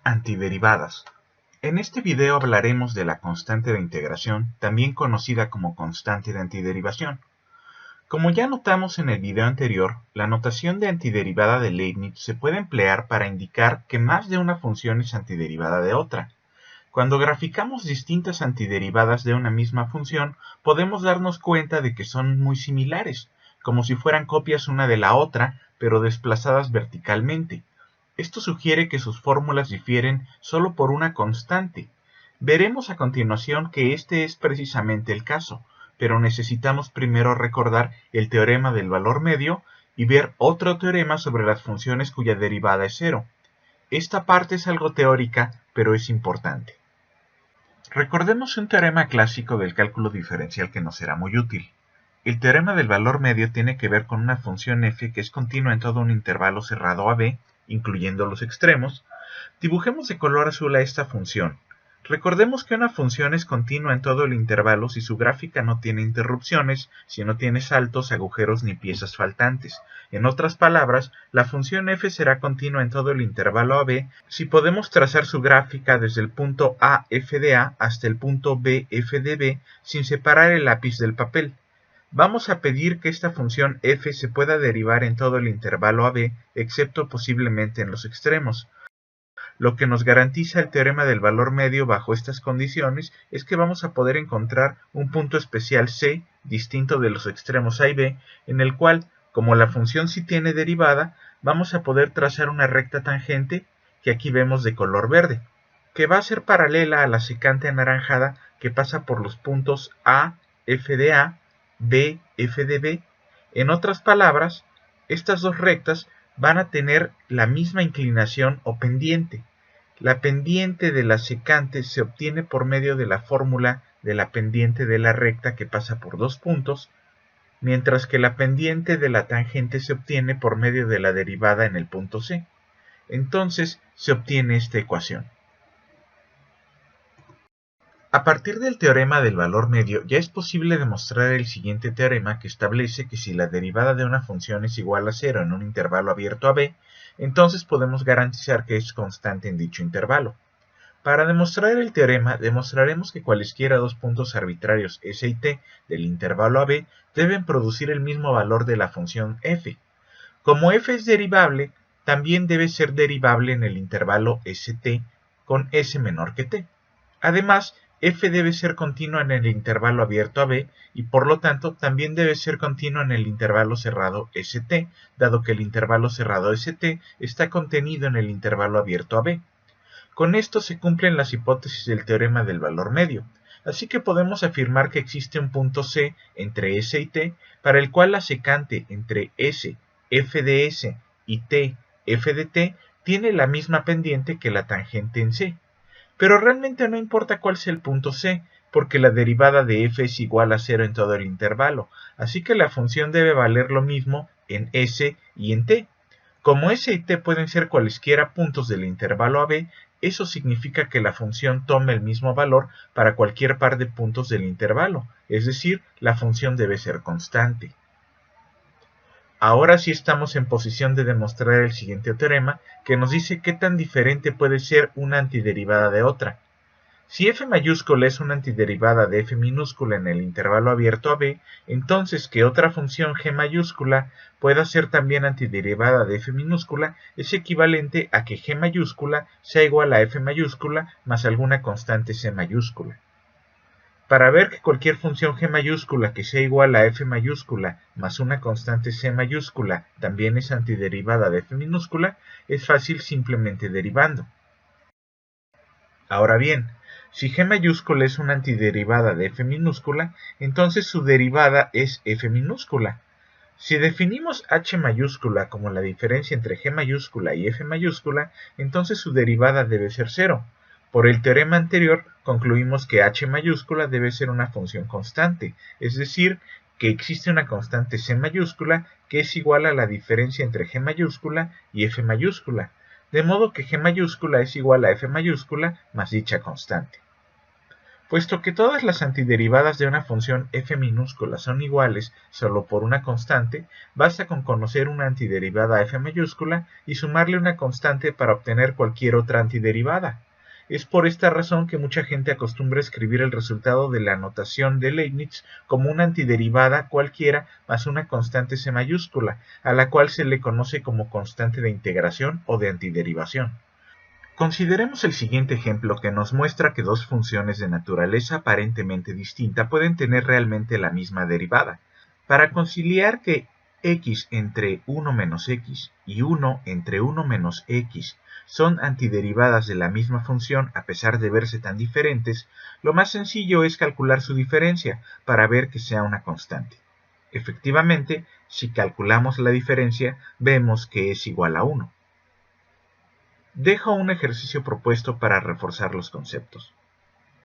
Antiderivadas. En este video hablaremos de la constante de integración, también conocida como constante de antiderivación. Como ya notamos en el video anterior, la notación de antiderivada de Leibniz se puede emplear para indicar que más de una función es antiderivada de otra. Cuando graficamos distintas antiderivadas de una misma función, podemos darnos cuenta de que son muy similares, como si fueran copias una de la otra, pero desplazadas verticalmente. Esto sugiere que sus fórmulas difieren solo por una constante. Veremos a continuación que este es precisamente el caso, pero necesitamos primero recordar el teorema del valor medio y ver otro teorema sobre las funciones cuya derivada es cero. Esta parte es algo teórica, pero es importante. Recordemos un teorema clásico del cálculo diferencial que nos será muy útil. El teorema del valor medio tiene que ver con una función f que es continua en todo un intervalo cerrado AB, incluyendo los extremos. Dibujemos de color azul a esta función. Recordemos que una función es continua en todo el intervalo si su gráfica no tiene interrupciones, si no tiene saltos, agujeros ni piezas faltantes. En otras palabras, la función f será continua en todo el intervalo AB si podemos trazar su gráfica desde el punto A f de A hasta el punto B f de B sin separar el lápiz del papel. Vamos a pedir que esta función f se pueda derivar en todo el intervalo AB, excepto posiblemente en los extremos. Lo que nos garantiza el teorema del valor medio bajo estas condiciones es que vamos a poder encontrar un punto especial C, distinto de los extremos A y B, en el cual, como la función sí tiene derivada, vamos a poder trazar una recta tangente, que aquí vemos de color verde, que va a ser paralela a la secante anaranjada que pasa por los puntos A, f de A, B, f de B. En otras palabras, estas dos rectas van a tener la misma inclinación o pendiente. La pendiente de la secante se obtiene por medio de la fórmula de la pendiente de la recta que pasa por dos puntos, mientras que la pendiente de la tangente se obtiene por medio de la derivada en el punto C. Entonces se obtiene esta ecuación. A partir del teorema del valor medio, ya es posible demostrar el siguiente teorema que establece que si la derivada de una función es igual a 0 en un intervalo abierto a b, entonces podemos garantizar que es constante en dicho intervalo. Para demostrar el teorema, demostraremos que cualesquiera dos puntos arbitrarios s y t del intervalo ab deben producir el mismo valor de la función f. Como f es derivable, también debe ser derivable en el intervalo st con s menor que t. Además, f debe ser continua en el intervalo abierto AB y por lo tanto también debe ser continua en el intervalo cerrado ST, dado que el intervalo cerrado ST está contenido en el intervalo abierto AB. Con esto se cumplen las hipótesis del teorema del valor medio, así que podemos afirmar que existe un punto C entre S y T para el cual la secante entre S, f de S y T, f de T tiene la misma pendiente que la tangente en C. Pero realmente no importa cuál sea el punto C, porque la derivada de f es igual a 0 en todo el intervalo, así que la función debe valer lo mismo en S y en T. Como S y T pueden ser cualesquiera puntos del intervalo AB, eso significa que la función toma el mismo valor para cualquier par de puntos del intervalo, es decir, la función debe ser constante. Ahora sí estamos en posición de demostrar el siguiente teorema, que nos dice qué tan diferente puede ser una antiderivada de otra. Si f mayúscula es una antiderivada de f minúscula en el intervalo abierto a b, entonces que otra función g mayúscula pueda ser también antiderivada de f minúscula es equivalente a que g mayúscula sea igual a f mayúscula más alguna constante c mayúscula. Para ver que cualquier función g mayúscula que sea igual a f mayúscula más una constante c mayúscula también es antiderivada de f minúscula, es fácil simplemente derivando. Ahora bien, si g mayúscula es una antiderivada de f minúscula, entonces su derivada es f minúscula. Si definimos h mayúscula como la diferencia entre g mayúscula y f mayúscula, entonces su derivada debe ser 0. Por el teorema anterior, concluimos que h mayúscula debe ser una función constante, es decir, que existe una constante c mayúscula que es igual a la diferencia entre g mayúscula y f mayúscula, de modo que g mayúscula es igual a f mayúscula más dicha constante. Puesto que todas las antiderivadas de una función f minúscula son iguales solo por una constante, basta con conocer una antiderivada f mayúscula y sumarle una constante para obtener cualquier otra antiderivada. Es por esta razón que mucha gente acostumbra escribir el resultado de la notación de Leibniz como una antiderivada cualquiera más una constante c mayúscula, a la cual se le conoce como constante de integración o de antiderivación. Consideremos el siguiente ejemplo que nos muestra que dos funciones de naturaleza aparentemente distinta pueden tener realmente la misma derivada. Para conciliar que x entre 1 menos x y 1 entre 1 menos x son antiderivadas de la misma función a pesar de verse tan diferentes, lo más sencillo es calcular su diferencia para ver que sea una constante. Efectivamente, si calculamos la diferencia, vemos que es igual a 1. Dejo un ejercicio propuesto para reforzar los conceptos.